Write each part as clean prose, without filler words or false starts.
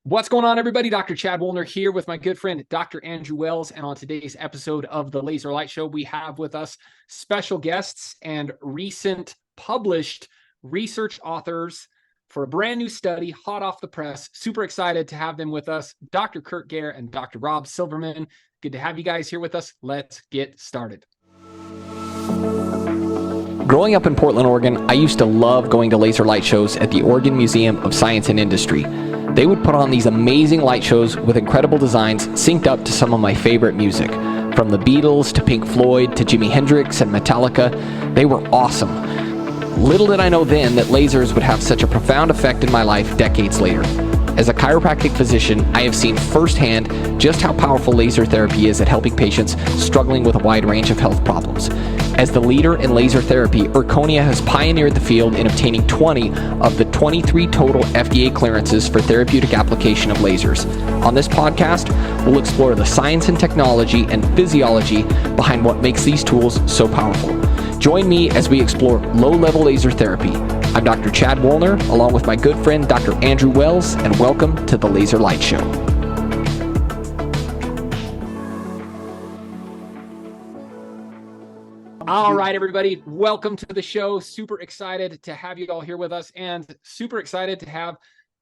What's going on, everybody? Dr. Chad Woolner here with my good friend, Dr. Andrew Wells. And on today's episode of the Laser Light Show, we have with us special guests and recent published research authors for a brand new study, hot off the press. Super excited to have them with us, Dr. Kirk Gair and Dr. Rob Silverman. Good to have you guys here with us. Let's get started. Growing up in Portland, Oregon, I used to love going to laser light shows at the Oregon Museum of Science and Industry. They would put on these amazing light shows with incredible designs synced up to some of my favorite music. From the Beatles to Pink Floyd to Jimi Hendrix and Metallica, they were awesome. Little did I know then that lasers would have such a profound effect in my life decades later. As a chiropractic physician, I have seen firsthand just how powerful laser therapy is at helping patients struggling with a wide range of health problems. As the leader in laser therapy, Erchonia has pioneered the field in obtaining 20 of the 23 total FDA clearances for therapeutic application of lasers. On this podcast, we'll explore the science and technology and physiology behind what makes these tools so powerful. Join me as we explore low-level laser therapy. I'm Dr. Chad Woolner, along with my good friend, Dr. Andrew Wells, and welcome to the Laser Light Show. All right, everybody, welcome to the show. Super excited to have you all here with us, and super excited to have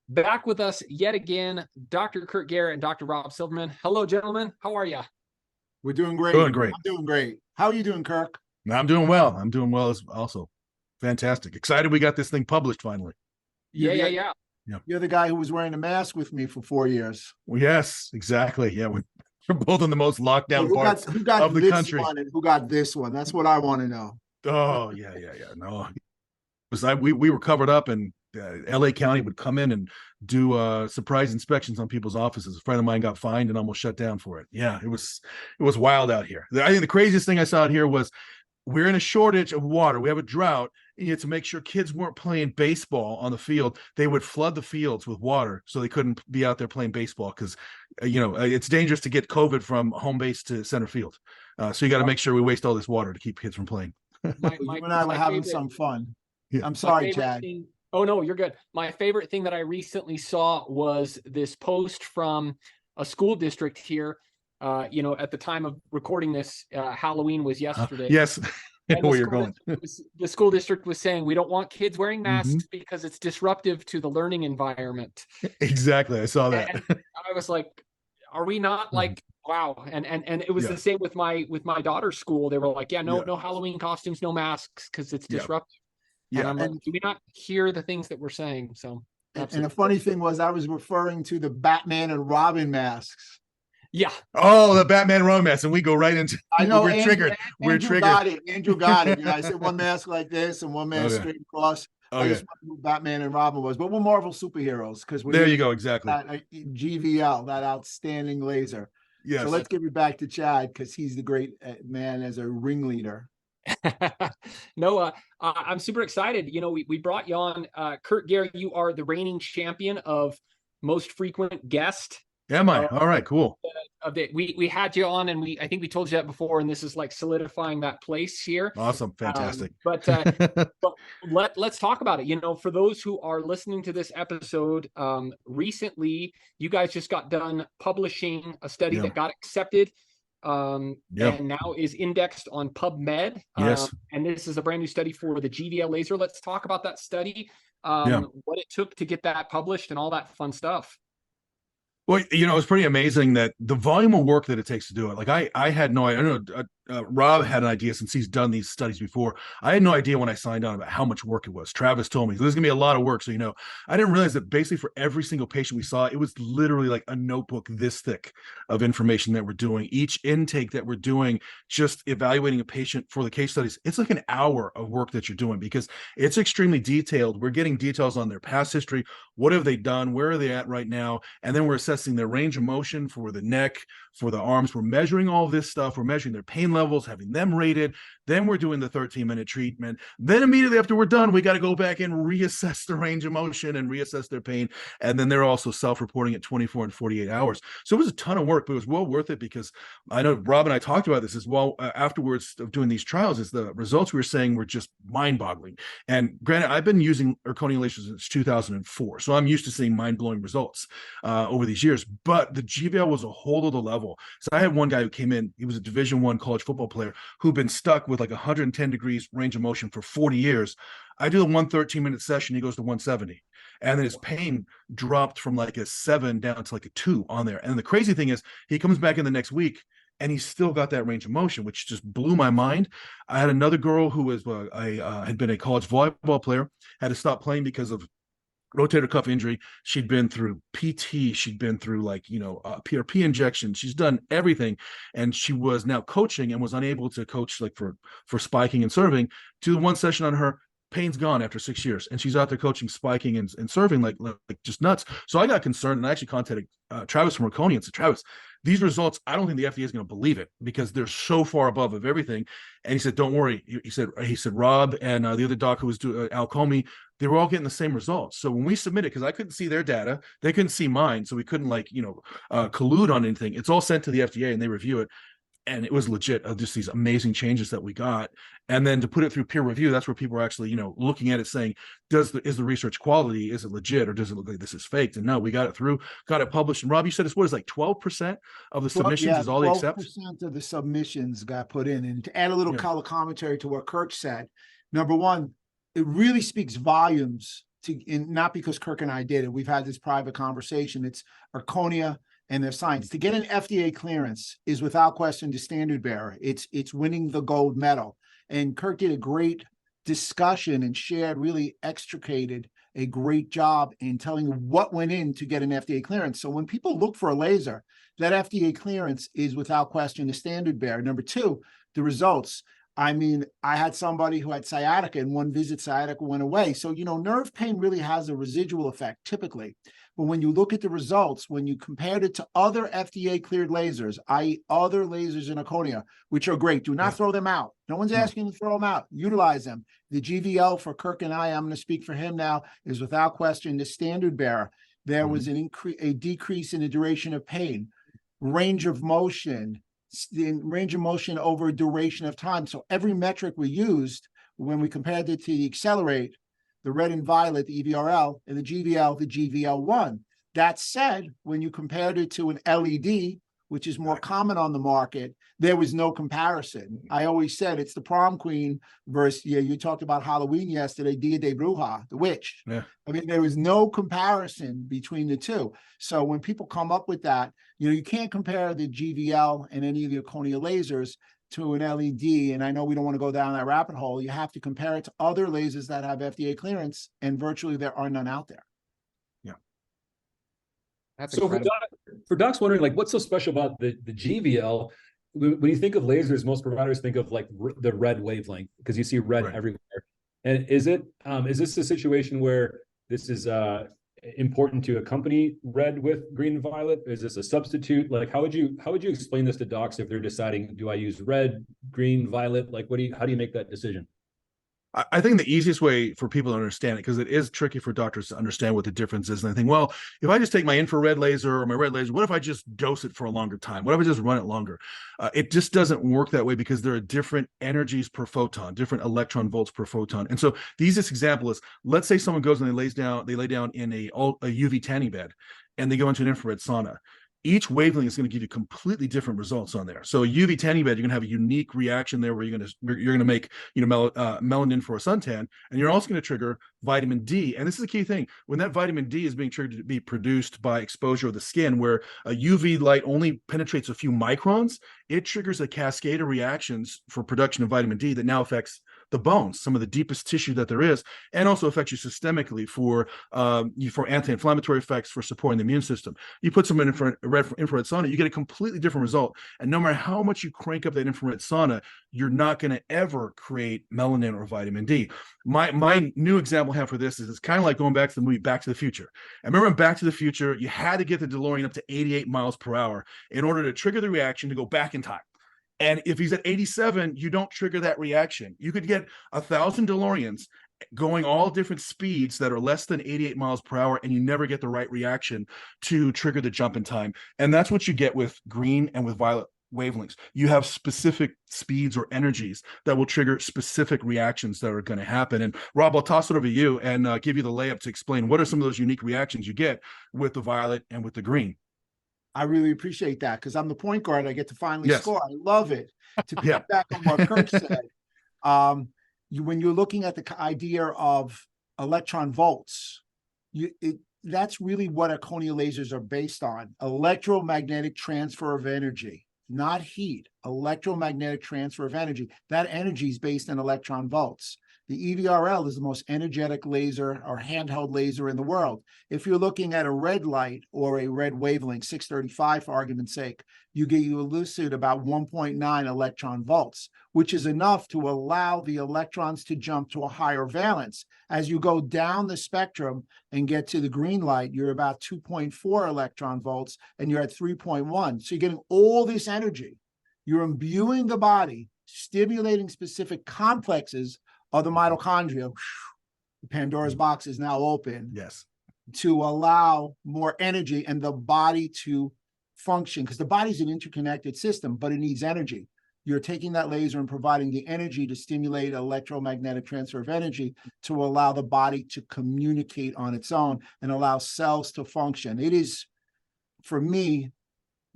back with us yet again, Dr. Kirk Gair and Dr. Rob Silverman. Hello, gentlemen. How are you? We're doing great. Doing great. I'm doing great. How are you doing, Kirk? I'm doing well. I'm doing well as also. Fantastic. Excited we got this thing published finally. Yeah. You're the guy who was wearing a mask with me for 4 years. Well, yes, exactly. Yeah, we're both in the most lockdown parts who got of the this country. One and who got this one? That's what I want to know. Oh, yeah. No, we were covered up, and LA County would come in and do surprise inspections on people's offices. A friend of mine got fined and almost shut down for it. Yeah, it was wild out here. I think the craziest thing I saw out here was we're in a shortage of water. We have a drought. And you had to make sure kids weren't playing baseball on the field. They would flood the fields with water so they couldn't be out there playing baseball because, it's dangerous to get COVID from home base to center field. So you got to make sure we waste all this water to keep kids from playing. You and I were having some fun. Yeah. I'm sorry, Chad. Oh, no, you're good. My favorite thing that I recently saw was this post from a school district here. At the time of recording this, Halloween was yesterday. Yes. Where you're going. The school district was saying, we don't want kids wearing masks because it's disruptive to the learning environment. Exactly. I saw that. And I was like, are we not like, wow. And it was the same with my daughter's school. They were like, no Halloween costumes, no masks, because it's disruptive. Yeah. And I'm like, do we not hear the things that we're saying? So and the funny thing was I was referring to the Batman and Robin masks. Yeah. Oh, the Batman romance, and we go right into. I know we're triggered. We're triggered. Andrew got it. I said one mask like this and one mask straight across. I just wondered who Batman and Robin was, but we're Marvel superheroes because there you go, exactly. GVL, that outstanding laser. Yes. So let's give it back to Chad because he's the great man as a ringleader. No, I'm super excited. We brought you on. Kirk Gair, you are the reigning champion of most frequent guest. Am I? All right, cool. We had you on, and I think we told you that before, and this is like solidifying that place here. Awesome, fantastic. But let's talk about it. For those who are listening to this episode, recently you guys just got done publishing a study that got accepted, and now is indexed on PubMed. Yes. And this is a brand new study for the GVL laser. Let's talk about that study, what it took to get that published, and all that fun stuff. Well, it's pretty amazing that the volume of work that it takes to do it. Like I had no idea. I don't know. Rob had an idea since he's done these studies before. I had no idea when I signed on about how much work it was. Travis told me there's gonna be a lot of work. So, I didn't realize that basically for every single patient we saw, it was literally like a notebook this thick of information that we're doing. Each intake that we're doing, just evaluating a patient for the case studies, it's like an hour of work that you're doing because it's extremely detailed. We're getting details on their past history. What have they done? Where are they at right now? And then we're assessing their range of motion for the neck, for the arms. We're measuring all this stuff. We're measuring their pain level. levels, having them rated. Then we're doing the 13-minute treatment. Then immediately after we're done, we got to go back and reassess the range of motion and reassess their pain. And then they're also self-reporting at 24 and 48 hours. So it was a ton of work, but it was well worth it, because I know Rob and I talked about this as well afterwards of doing these trials, is the results we were saying were just mind-boggling. And granted, I've been using Erchonia lasers since 2004, so I'm used to seeing mind-blowing results over these years. But the GVL was a whole other level. So I had one guy who came in, he was a Division I college football player who'd been stuck with like 110 degrees range of motion for 40 years. I do the 113-minute session, he goes to 170. And then his pain dropped from like a 7 down to like a 2 on there. And the crazy thing is, he comes back in the next week and he's still got that range of motion, which just blew my mind. I had another girl who was had been a college volleyball player, had to stop playing because of rotator cuff injury. She'd been through PT, she'd been through PRP injection, she's done everything, and she was now coaching and was unable to coach like for spiking and serving. To the one session on her, pain's gone after 6 years, and she's out there coaching spiking and serving like just nuts. So I got concerned, and I actually contacted Travis from Erchonia and said, Travis, these results, I don't think the FDA is going to believe it, because they're so far above of everything. And he said, don't worry. He said Rob and the other doc who was doing Al Comey, they were all getting the same results. So when we submitted, because I couldn't see their data, they couldn't see mine, so we couldn't collude on anything. It's all sent to the FDA and they review it. And it was legit, just these amazing changes that we got. And then to put it through peer review, that's where people are actually, looking at it saying, is the research quality, is it legit, or does it look like this is faked? And no, we got it through, got it published. And Rob, you said it's what is like 12% of the submissions is all they accept? 12% of the submissions got put in. And to add a little color commentary to what Kirk said, number one, it really speaks volumes not because Kirk and I did it. We've had this private conversation. It's Erchonia and their science. To get an FDA clearance is without question the standard bearer. It's winning the gold medal. And Kirk did a great discussion and really extricated a great job in telling what went in to get an FDA clearance. So when people look for a laser, that FDA clearance is without question the standard bearer. Number two, the results. I mean, I had somebody who had sciatica, and one visit sciatica went away. So, nerve pain really has a residual effect typically. But when you look at the results, when you compared it to other FDA cleared lasers, i.e. other lasers in Erchonia, which are great, do not throw them out. No one's asking you to throw them out. Utilize them. The GVL for Kirk and I'm going to speak for him now, is without question the standard bearer. There was a decrease in the duration of pain, range of motion, over a duration of time. So every metric we used when we compared it to the Accelerate, the red and violet, the EVRL, and the GVL, the GVL1. That said, when you compared it to an LED, which is more common on the market, there was no comparison. I always said it's the prom queen versus, you talked about Halloween yesterday, Dia de Bruja, the witch. Yeah. I mean, there was no comparison between the two. So when people come up with that, you can't compare the GVL and any of the Erchonia lasers to an LED, and I know we don't want to go down that rabbit hole. You have to compare it to other lasers that have FDA clearance, and virtually there are none out there. Yeah. That's so for docs wondering, what's so special about the GVL? When you think of lasers, most providers think of the red wavelength, because you see red everywhere. And is this a situation where this is important to accompany red with green and violet? Is this a substitute? How would you explain this to docs if they're deciding, do I use red, green, violet? How do you make that decision? I think the easiest way for people to understand it, because it is tricky for doctors to understand what the difference is. And I think, well, if I just take my infrared laser or my red laser, what if I just dose it for a longer time? What if I just run it longer? It just doesn't work that way, because there are different energies per photon, different electron volts per photon. And so the easiest example is, let's say someone goes and they lay down in a UV tanning bed, and they go into an infrared sauna. Each wavelength is going to give you completely different results on there. So a UV tanning bed, you're going to have a unique reaction there where you're going to make melanin for a suntan, and you're also going to trigger vitamin D. And this is the key thing: when that vitamin D is being triggered to be produced by exposure of the skin, where a UV light only penetrates a few microns, it triggers a cascade of reactions for production of vitamin D that now affects the bones, some of the deepest tissue that there is, and also affects you systemically for anti-inflammatory effects, for supporting the immune system. You put some infrared sauna, you get a completely different result. And no matter how much you crank up that infrared sauna, you're not going to ever create melanin or vitamin D. My new example I have for this is, it's kind of like going back to the movie Back to the Future. I remember in Back to the Future, you had to get the DeLorean up to 88 miles per hour in order to trigger the reaction to go back in time. And if he's at 87, you don't trigger that reaction. You could get 1,000 DeLoreans going all different speeds that are less than 88 miles per hour, and you never get the right reaction to trigger the jump in time. And that's what you get with green and with violet wavelengths. You have specific speeds or energies that will trigger specific reactions that are going to happen. And Rob, I'll toss it over to you and give you the layup to explain what are some of those unique reactions you get with the violet and with the green. I really appreciate that because I'm the point guard. I get to finally score. I love it. To pick back on what Kirk said, when you're looking at the idea of electron volts, that's really what Erchonia lasers are based on: electromagnetic transfer of energy. Not heat, electromagnetic transfer of energy. That energy is based on electron volts. The EVRL is the most energetic laser or handheld laser in the world. If you're looking at a red light or a red wavelength, 635 for argument's sake, you elicit about 1.9 electron volts, which is enough to allow the electrons to jump to a higher valence. As you go down the spectrum and get to the green light, you're about 2.4 electron volts and you're at 3.1. So you're getting all this energy. You're imbuing the body, stimulating specific complexes of the mitochondria. Pandora's box is now open. Yes. To allow more energy and the body to function, because the body's an interconnected system, but it needs energy. You're taking that laser and providing the energy to stimulate electromagnetic transfer of energy to allow the body to communicate on its own and allow cells to function. It is, for me,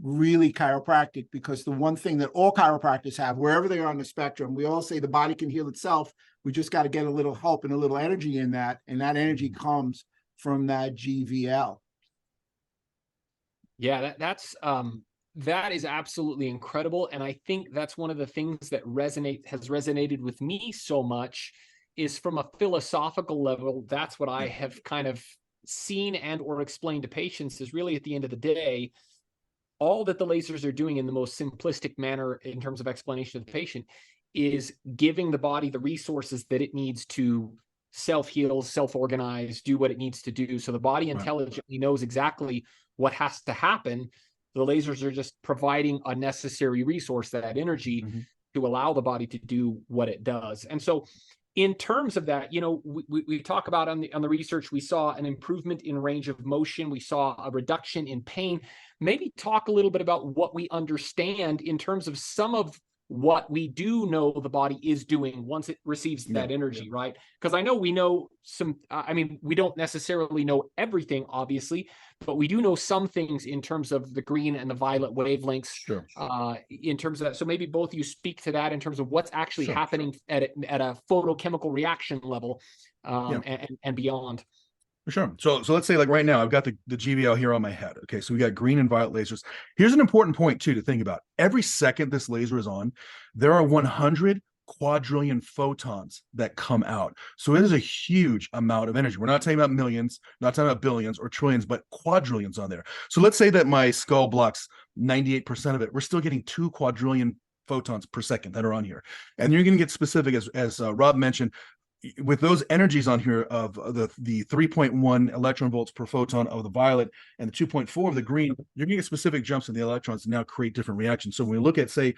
really chiropractic, because the one thing that all chiropractors have, wherever they are on the spectrum, we all say the body can heal itself. We just got to get a little help and a little energy in that. And that energy comes from that GVL. Yeah, that is absolutely incredible. And I think that's one of the things that has resonated with me so much, is from a philosophical level. That's what I have kind of seen and or explained to patients, is really at the end of the day, all that the lasers are doing in the most simplistic manner in terms of explanation to the patient is giving the body the resources that it needs to self-heal, self-organize, do what it needs to do. So the body intelligently knows exactly what has to happen. The lasers are just providing a necessary resource, that energy, to allow the body to do what it does. And so in terms of that, we talk about on the research, we saw an improvement in range of motion. We saw a reduction in pain. Maybe talk a little bit about what we understand in terms of some of what we do know the body is doing once it receives that energy, right? Because I know we know some, we don't necessarily know everything, obviously, but we do know some things in terms of the green and the violet wavelengths, in terms of that. So maybe both of you speak to that in terms of what's actually happening at a photochemical reaction level and beyond. For sure. So let's say, like right now, I've got the GVL here on my head. Okay, so we got green and violet lasers. Here's an important point too to think about. Every second this laser is on, there are 100 quadrillion photons that come out. So it is a huge amount of energy. We're not talking about millions, not talking about billions or trillions, but quadrillions on there. So let's say that my skull blocks 98% of it. We're still getting 2 quadrillion photons per second that are on here. And you're going to get specific, as Rob mentioned, with those energies on here of the 3.1 electron volts per photon of the violet and the 2.4 of the green, you're going to get specific jumps in the electrons and now create different reactions. So when we look at, say,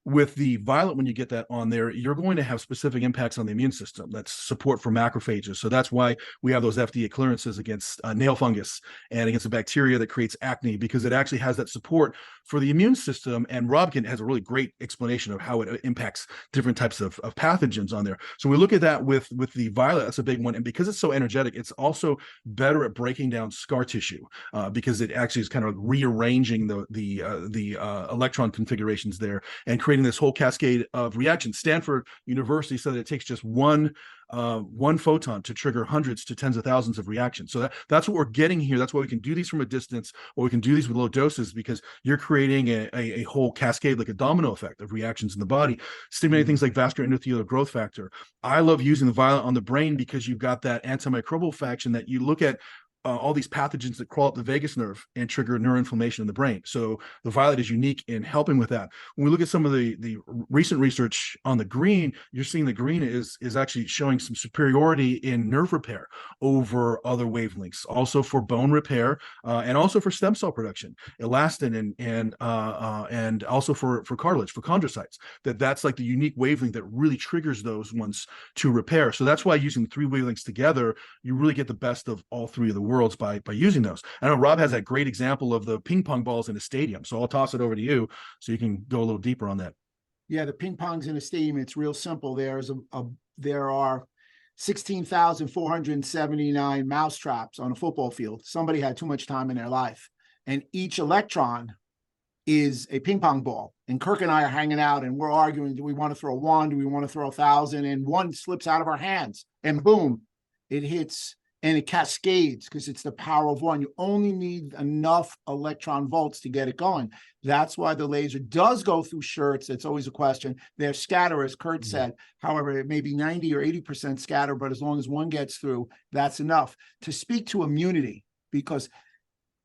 with the violet, when you get that on there, you're going to have specific impacts on the immune system. That's support for macrophages. So that's why we have those FDA clearances against nail fungus and against the bacteria that creates acne, because it actually has that support for the immune system. And Rob has a really great explanation of how it impacts different types of pathogens on there. So we look at that with the violet, that's a big one. And because it's so energetic, it's also better at breaking down scar tissue because it actually is kind of rearranging the electron configurations there and creating this whole cascade of reactions. Stanford University said that it takes just one photon to trigger hundreds to tens of thousands of reactions. So that's what we're getting here. That's why we can do these from a distance, or we can do these with low doses, because you're creating a whole cascade, like a domino effect of reactions in the body, stimulating things like vascular endothelial growth factor. I love using the violet on the brain because you've got that antimicrobial faction that you look at. all these pathogens that crawl up the vagus nerve and trigger neuroinflammation in the brain. So the violet is unique in helping with that. When we look at some of the recent research on the green, you're seeing the green is actually showing some superiority in nerve repair over other wavelengths, also for bone repair, and also for stem cell production, elastin, and also for cartilage, for chondrocytes. That's like the unique wavelength that really triggers those ones to repair. So that's why using the 3 wavelengths together, you really get the best of all 3 of the worlds by using those. I know Rob has that great example of the ping pong balls in a stadium, so I'll toss it over to you so you can go a little deeper on that. Yeah, the ping pongs in a stadium, it's real simple. There are 16,479 mousetraps on a football field. Somebody had too much time in their life, and each electron is a ping pong ball. And Kirk and I are hanging out and we're arguing, do we want to throw 1? Do we want to throw 1,000? And one slips out of our hands and boom, it hits. And it cascades because it's the power of 1. You only need enough electron volts to get it going. That's why the laser does go through shirts. It's always a question. They're scatter, as Kurt said. However, it may be 90 or 80% scatter, but as long as 1 gets through, that's enough. To speak to immunity, because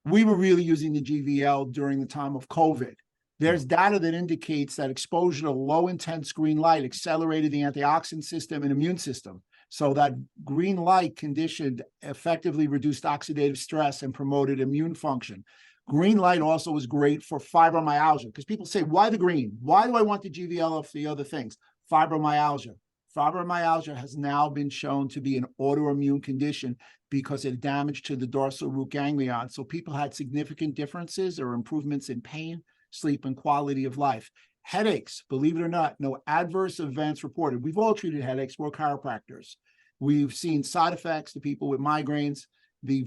we were really using the GVL during the time of COVID. There's data that indicates that exposure to low-intense green light accelerated the antioxidant system and immune system. So that green light conditioned effectively reduced oxidative stress and promoted immune function. Green light also is great for fibromyalgia, because people say, why the green? Why do I want the GVL off the other things? Fibromyalgia. Fibromyalgia has now been shown to be an autoimmune condition because of damage to the dorsal root ganglion. So people had significant differences or improvements in pain, sleep, and quality of life. Headaches, believe it or not, no adverse events reported. We've all treated headaches. We're chiropractors. We've seen side effects to people with migraines. The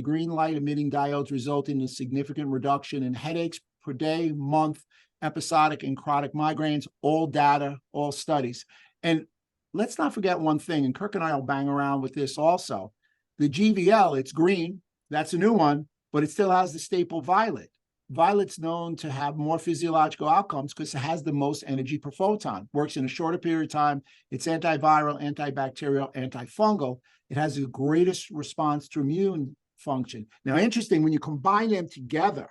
green light emitting diodes result in a significant reduction in headaches per day, month, episodic and chronic migraines, all data, all studies. And let's not forget one thing, and Kirk and I will bang around with this also. The GVL, it's green, that's a new one, but it still has the staple violet. Violet's known to have more physiological outcomes because it has the most energy per photon, works in a shorter period of time. It's antiviral, antibacterial, antifungal. It has the greatest response to immune function. Now, interesting, when you combine them together,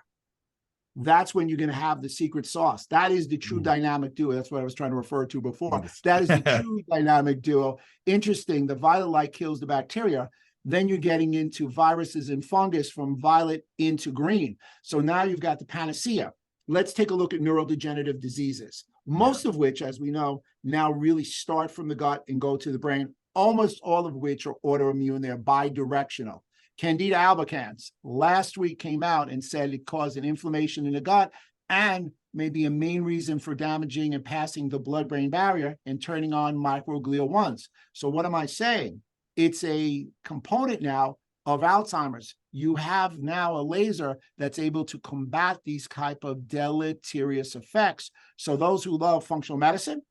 that's when you're going to have the secret sauce. That is the true dynamic duo. That's what I was trying to refer to before. That is the true dynamic duo. Interesting, the violet light kills the bacteria. Then you're getting into viruses and fungus from violet into green. So now you've got the panacea. Let's take a look at neurodegenerative diseases, most of which, as we know, now really start from the gut and go to the brain, almost all of which are autoimmune. They're bidirectional. Candida albicans last week came out and said it caused an inflammation in the gut and may be a main reason for damaging and passing the blood-brain barrier and turning on microglial ones. So what am I saying? It's a component now of Alzheimer's. You have now a laser that's able to combat these type of deleterious effects. So those who love functional medicine,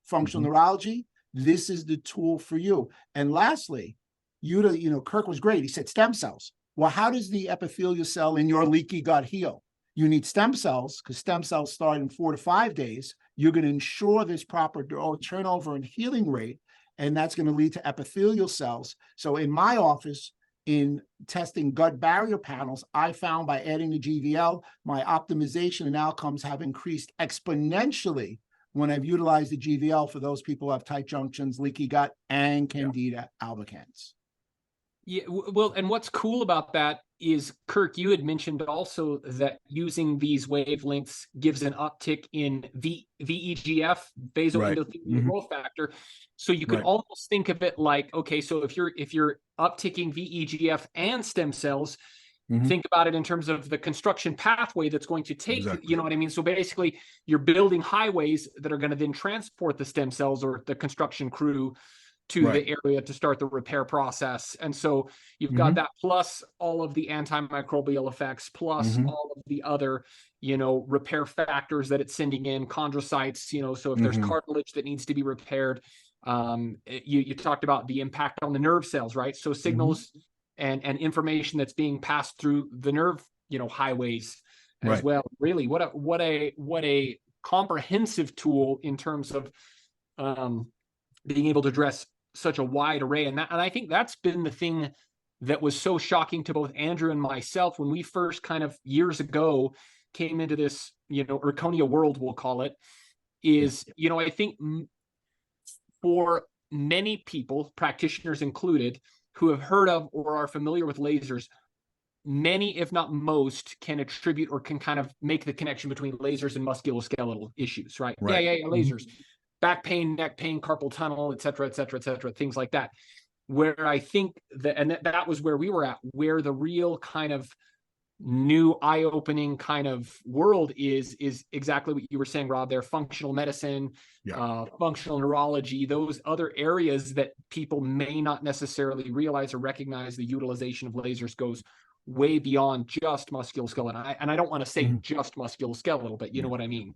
functional neurology, this is the tool for you. And lastly, Kirk was great. He said stem cells. Well, how does the epithelial cell in your leaky gut heal? You need stem cells because stem cells start in 4 to 5 days. You're going to ensure this proper turnover and healing rate, and that's going to lead to epithelial cells. So in my office, in testing gut barrier panels, I found by adding the GVL, my optimization and outcomes have increased exponentially when I've utilized the GVL for those people who have tight junctions, leaky gut, and Candida albicans. Yeah, well, and what's cool about that is, Kirk, you had mentioned also that using these wavelengths gives an uptick in VEGF, vasoendothelial growth factor. So you could almost think of it like, okay, so if you're upticking VEGF and stem cells, think about it in terms of the construction pathway that's going to take, you know what I mean? So basically, you're building highways that are going to then transport the stem cells or the construction crew to the area to start the repair process. And so you've got that plus all of the antimicrobial effects, plus all of the other, repair factors that it's sending in, chondrocytes, so if there's cartilage that needs to be repaired, you talked about the impact on the nerve cells, right? So signals and information that's being passed through the nerve, highways as well. Really, what a comprehensive tool in terms of being able to address such a wide array. And I think that's been the thing that was so shocking to both Andrew and myself when we first kind of years ago came into this, Erchonia world, we'll call it, is, I think for many people, practitioners included, who have heard of or are familiar with lasers, many, if not most, can attribute or can kind of make the connection between lasers and musculoskeletal issues, right? Yeah, lasers, back pain, neck pain, carpal tunnel, et cetera, things like that. Where I think that was where we were at, where the real kind of new eye-opening kind of world is exactly what you were saying, Rob, there, functional medicine, functional neurology, those other areas that people may not necessarily realize or recognize. The utilization of lasers goes way beyond just musculoskeletal. And I don't want to say just musculoskeletal, but you know what I mean?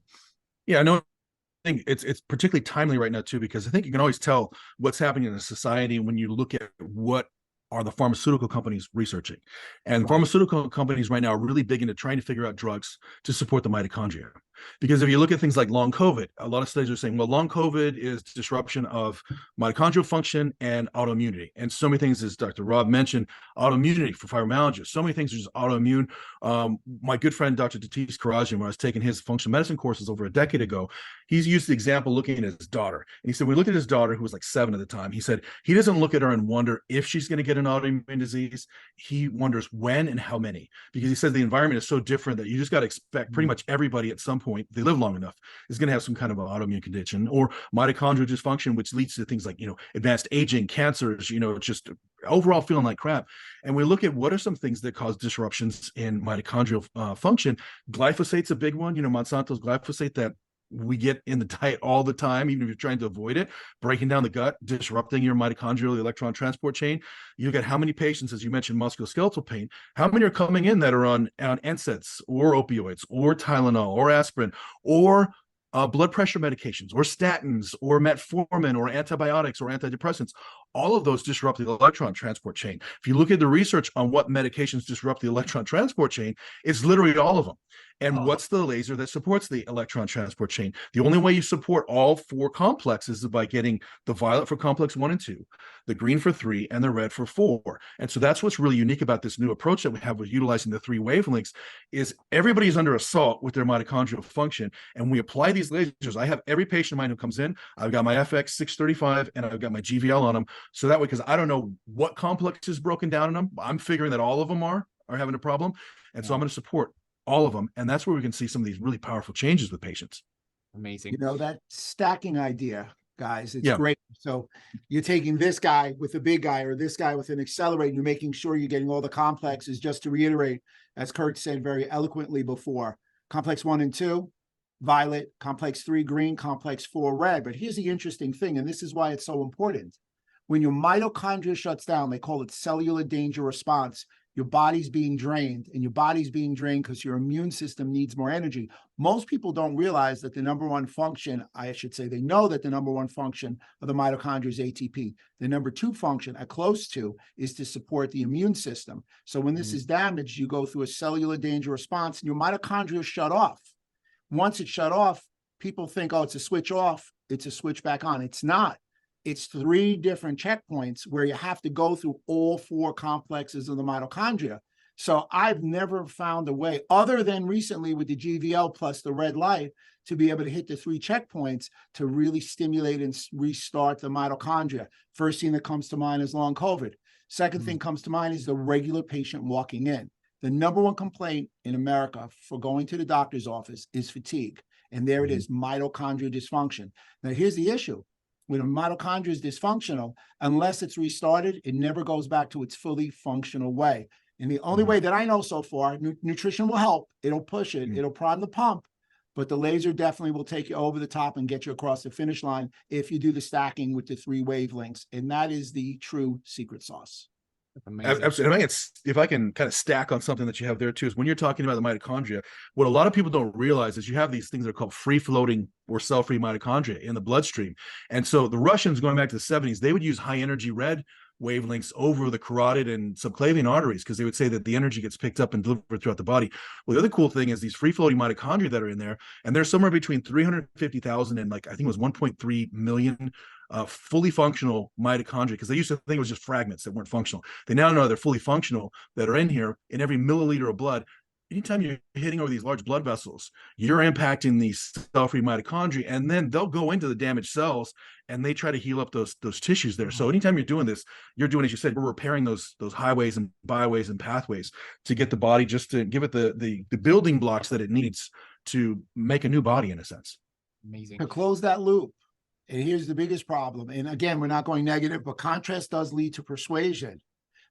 Yeah, I know. I think it's particularly timely right now too, because I think you can always tell what's happening in a society when you look at what are the pharmaceutical companies researching. And pharmaceutical companies right now are really big into trying to figure out drugs to support the mitochondria. Because if you look at things like long COVID, a lot of studies are saying, well, long COVID is disruption of mitochondrial function and autoimmunity. And so many things, as Dr. Rob mentioned, autoimmunity for fibromyalgia. So many things are just autoimmune. My good friend, Dr. Tatis Karajian, when I was taking his functional medicine courses over a decade ago, he's used the example looking at his daughter. And he said, we looked at his daughter, who was like 7 at the time. He said, he doesn't look at her and wonder if she's going to get an autoimmune disease. He wonders when and how many, because he says the environment is so different that you just got to expect pretty much everybody at some point, they live long enough, is going to have some kind of an autoimmune condition or mitochondrial dysfunction, which leads to things like, advanced aging, cancers, just overall feeling like crap. And we look at what are some things that cause disruptions in mitochondrial function. Glyphosate's a big one, Monsanto's glyphosate that we get in the diet all the time, even if you're trying to avoid it, breaking down the gut, disrupting your mitochondrial electron transport chain. You get how many patients, as you mentioned, musculoskeletal pain, how many are coming in that are on NSAIDs or opioids or Tylenol or aspirin or blood pressure medications or statins or metformin or antibiotics or antidepressants. All of those disrupt the electron transport chain. If you look at the research on what medications disrupt the electron transport chain, it's literally all of them. And what's the laser that supports the electron transport chain? The only way you support all 4 complexes is by getting the violet for complex 1 and 2, the green for 3, and the red for 4. And so that's what's really unique about this new approach that we have with utilizing the 3 wavelengths is everybody's under assault with their mitochondrial function. And we apply these lasers. I have every patient of mine who comes in, I've got my FX 635 and I've got my GVL on them. So that way, because I don't know what complex is broken down in them, I'm figuring that all of them are having a problem. And so I'm going to support all of them. And that's where we can see some of these really powerful changes with patients. Amazing. That stacking idea, guys, it's great. So you're taking this guy with a big guy or this guy with an accelerator, you're making sure you're getting all the complexes. Just to reiterate, as Kirk said very eloquently before, complex 1 and 2, violet, complex 3, green, complex 4, red. But here's the interesting thing, and this is why it's so important. When your mitochondria shuts down, they call it cellular danger response. Your body's being drained, and your body's being drained because your immune system needs more energy. Most people don't realize that the number one function, I should say, they know that the number one function of the mitochondria is ATP. The number 2 function, at close to, is to support the immune system. So when this is damaged, you go through a cellular danger response, and your mitochondria shut off. Once it's shut off, people think, oh, it's a switch off, it's a switch back on. It's not. It's 3 different checkpoints where you have to go through all 4 complexes of the mitochondria. So I've never found a way, other than recently with the GVL plus the red light, to be able to hit the 3 checkpoints to really stimulate and restart the mitochondria. First thing that comes to mind is long COVID. Second thing comes to mind is the regular patient walking in. The number 1 complaint in America for going to the doctor's office is fatigue. And there it is, mitochondrial dysfunction. Now, here's the issue. When a mitochondria is dysfunctional, unless it's restarted, it never goes back to its fully functional way. And the only way that I know so far, nutrition will help. It'll push it. It'll prime the pump. But the laser definitely will take you over the top and get you across the finish line if you do the stacking with the 3 wavelengths. And that is the true secret sauce. Absolutely. If I can kind of stack on something that you have there too, is when you're talking about the mitochondria, what a lot of people don't realize is you have these things that are called free-floating or cell-free mitochondria in the bloodstream. And so the Russians, going back to the 70s, they would use high energy red wavelengths over the carotid and subclavian arteries, because they would say that the energy gets picked up and delivered throughout the body. Well, the other cool thing is these free-floating mitochondria that are in there, and there's somewhere between 350,000 and like I think it was 1.3 million fully functional mitochondria, because they used to think it was just fragments that weren't functional. They now know they're fully functional that are in here in every milliliter of blood. Anytime you're hitting over these large blood vessels, you're impacting these cell-free mitochondria, and then they'll go into the damaged cells and they try to heal up those tissues there. So anytime you're doing this, you're doing, as you said, we're repairing those highways and byways and pathways to get the body, just to give it the building blocks that it needs to make a new body, in a sense. Amazing. To close that loop, and here's the biggest problem. And again, we're not going negative, but contrast does lead to persuasion.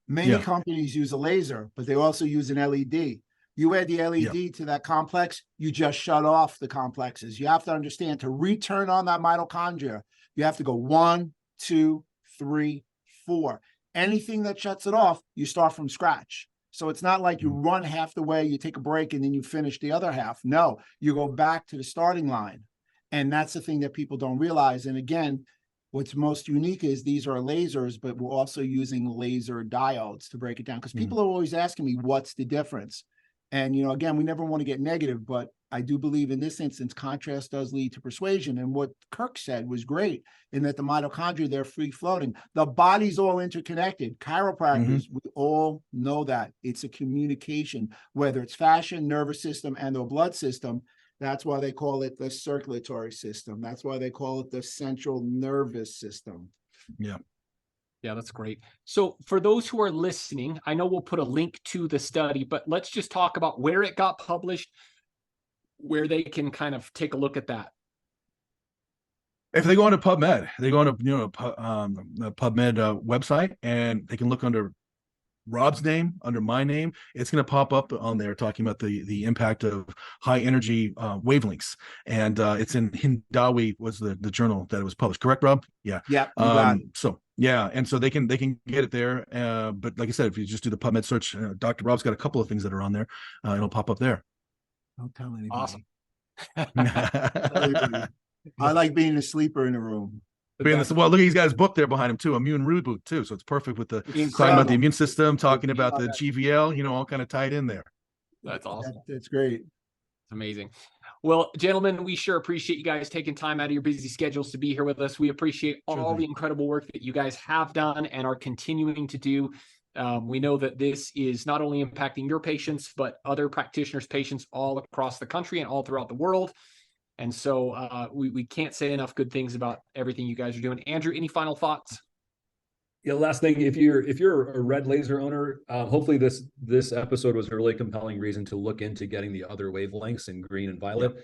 Many companies use a laser, but they also use an LED. You add the LED to that complex, you just shut off the complexes. You have to understand, to return on that mitochondria, you have to go 1, 2, 3, 4. Anything that shuts it off, you start from scratch. So it's not like you run half the way, you take a break, and then you finish the other half. No, you go back to the starting line. And that's the thing that people don't realize. And again, what's most unique is these are lasers, but we're also using laser diodes to break it down. Because people are always asking me, what's the difference? And, you know, again, we never want to get negative, but I do believe in this instance, contrast does lead to persuasion. And what Kirk said was great, in that the mitochondria, they're free floating. The body's all interconnected. Chiropractors, we all know that. It's a communication, whether it's fascia, nervous system, and or blood system. That's why they call it the circulatory system. That's why they call it the central nervous system. Yeah, that's great. So for those who are listening, I know we'll put a link to the study, but let's just talk about where it got published, where they can kind of take a look at that. If they go onto PubMed, they go onto the PubMed website, and they can look under Rob's name, under my name. It's going to pop up on there talking about the impact of high energy wavelengths, and it's in Hindawi was the journal that it was published. Correct, Rob? Yeah. Yeah. So yeah, and so they can get it there. But like I said, if you just do the PubMed search, Dr. Rob's got a couple of things that are on there. It'll pop up there. Don't tell anybody. Awesome. I like being a sleeper in the room. Well, look, he's got his book there behind him too, Immune Reboot too. So it's perfect with the talking about the immune system, talking about the GVL, all kind of tied in there. That's awesome. That's great. It's amazing. Well, gentlemen, we sure appreciate you guys taking time out of your busy schedules to be here with us. We appreciate all the incredible work that you guys have done and are continuing to do. We know that this is not only impacting your patients, but other practitioners' patients all across the country and all throughout the world. And so we can't say enough good things about everything you guys are doing. Andrew, any final thoughts? Yeah, last thing, if you're a red laser owner, hopefully this episode was a really compelling reason to look into getting the other wavelengths in green and violet.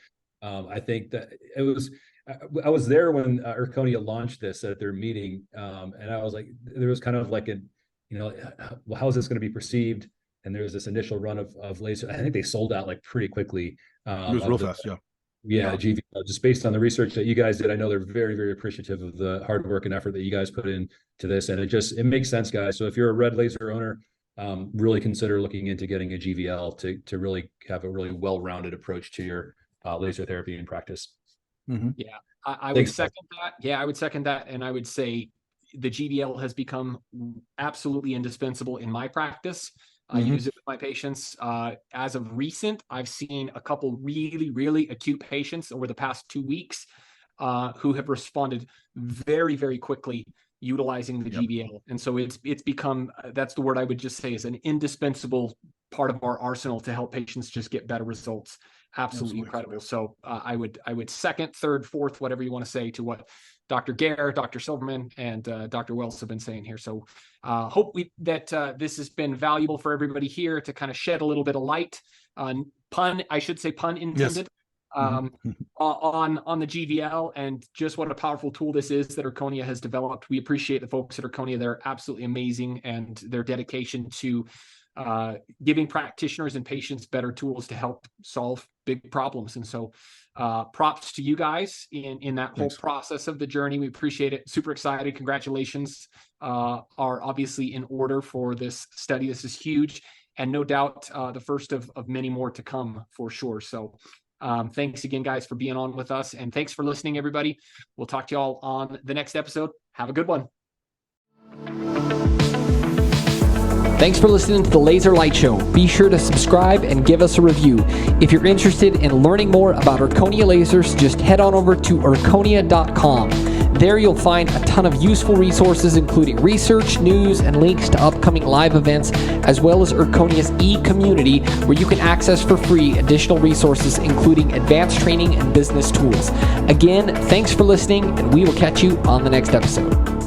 I think that I was there when Erchonia launched this at their meeting, and I was like, there was kind of like well, how is this going to be perceived? And there was this initial run of laser. I think they sold out like pretty quickly. It was real fast, Yeah, GV, just based on the research that you guys did, I know they're very, very appreciative of the hard work and effort that you guys put into this. And it makes sense, guys. So if you're a red laser owner, really consider looking into getting a GVL to really have a really well-rounded approach to your laser therapy and practice. Yeah, I would second that. Yeah, I would second that. And I would say the GVL has become absolutely indispensable in my practice. I use it with my patients. As of recent, I've seen a couple really, really acute patients over the past 2 weeks who have responded very, very quickly utilizing the GVL. And so it's become, that's the word I would just say, is an indispensable part of our arsenal to help patients just get better results. Absolutely incredible. So I would second, third, fourth, whatever you want to say to what Dr. Gair, Dr. Silverman, and Dr. Wells have been saying here. So hope that this has been valuable for everybody here to kind of shed a little bit of light on pun intended, on the GVL, and just what a powerful tool this is that Erchonia has developed. We appreciate the folks at Erchonia. They're absolutely amazing, and their dedication to giving practitioners and patients better tools to help solve big problems. And so props to you guys in that whole process of the journey. We appreciate it. Super excited. Congratulations are obviously in order for this study. This is huge, and no doubt the first of many more to come for sure. So thanks again, guys, for being on with us, and thanks for listening, everybody. We'll talk to you all on the next episode. Have a good one. Thanks for listening to the Laser Light Show. Be sure to subscribe and give us a review. If you're interested in learning more about Erchonia lasers, just head on over to Erchonia.com. There you'll find a ton of useful resources, including research, news, and links to upcoming live events, as well as Erchonia's e-community, where you can access for free additional resources, including advanced training and business tools. Again, thanks for listening, and we will catch you on the next episode.